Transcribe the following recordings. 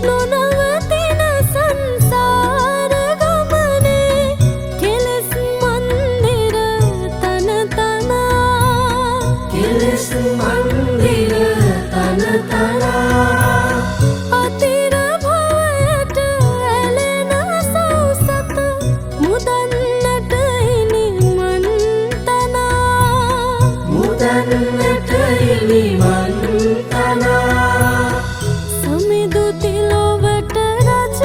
නොනවතින සංසාර ගමනේ කෙලෙස් මන්දිර තන තනා කෙලෙස් මන්දිර තන තනා අතිර භවයට ඇලෙන සෞසත මුදන්නට ඉනි මන් තනා මුදන්නට ඉනි මන් තනා සමිදු තිලොවට රජ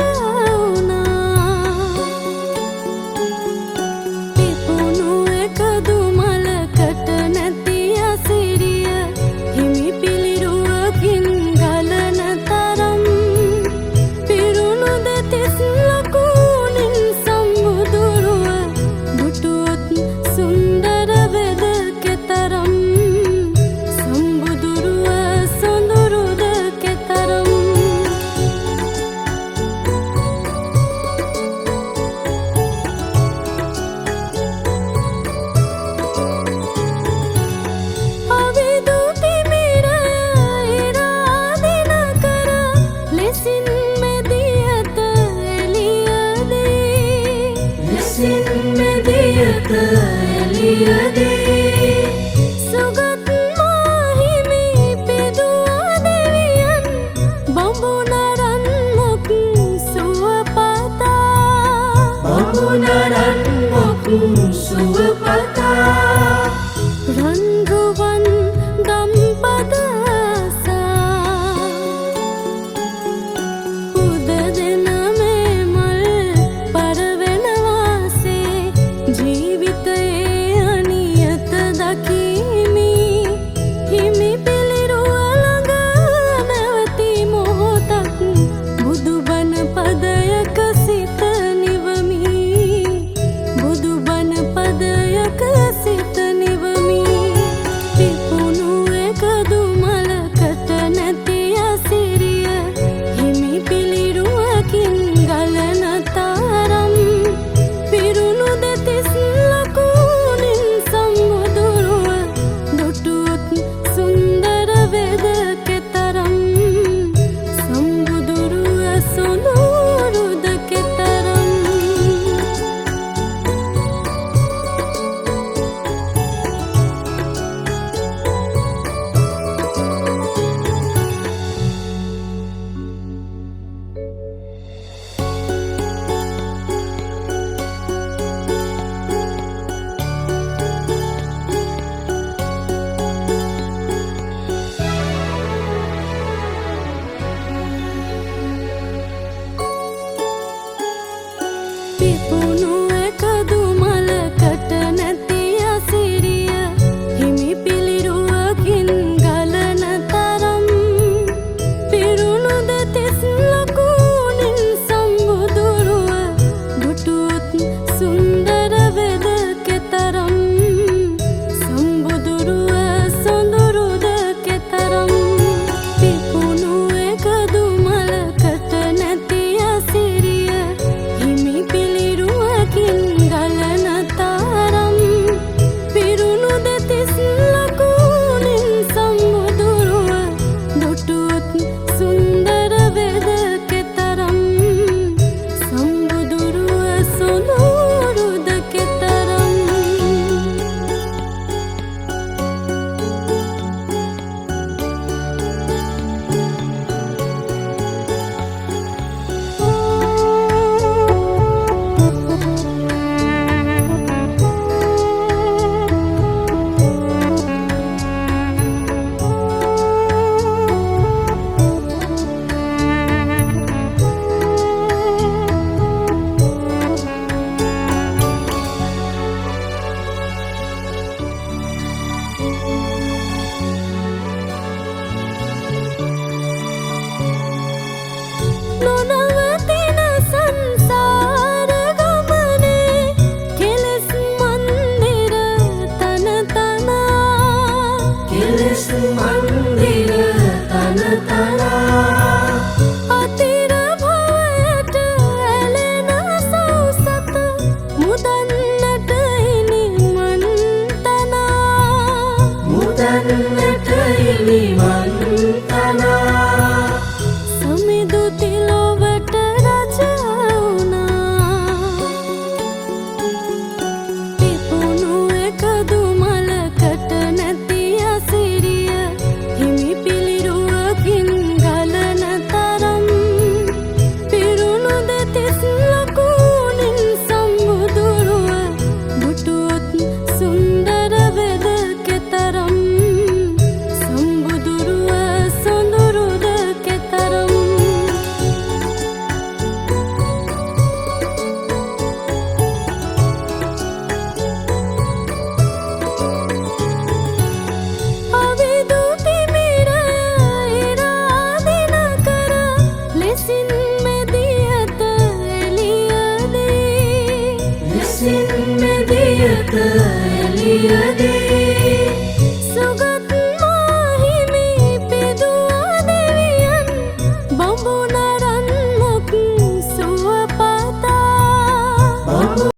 වුණා පිපුණු එකදු මලකට නැති අසිරිය හිමි පිළිරුවකින් ගලන තරම් පිරුණු දෙතිස් ලකුණින් සම්බුදුරුව දුටුවොත් සුන්දර වෙද කෙතරම් සම්බුදුරුව සොඳුරුද කෙතරම් අවිදු තිමිරය ඉරාදින කර ලෙසින් මෙදියත එළියදී ලෙසින් මෙදියත එළියදී සුගත් මාහිමි පිදුවා දෙවියන් බඹුනරන් මොක් සුවපතා බඹුනරන් මොක් සුවපතා රන්රුවන් ගම්පදසා පුද දෙන මේ මල් පරවෙන වාසේ ජීවිතයේ අනියත දකිමි හිමි පිළිරුව ළඟ නැවති මොහොතක් බුදුබණ පදයක සිත නිවමි බුදුබණ පියදේ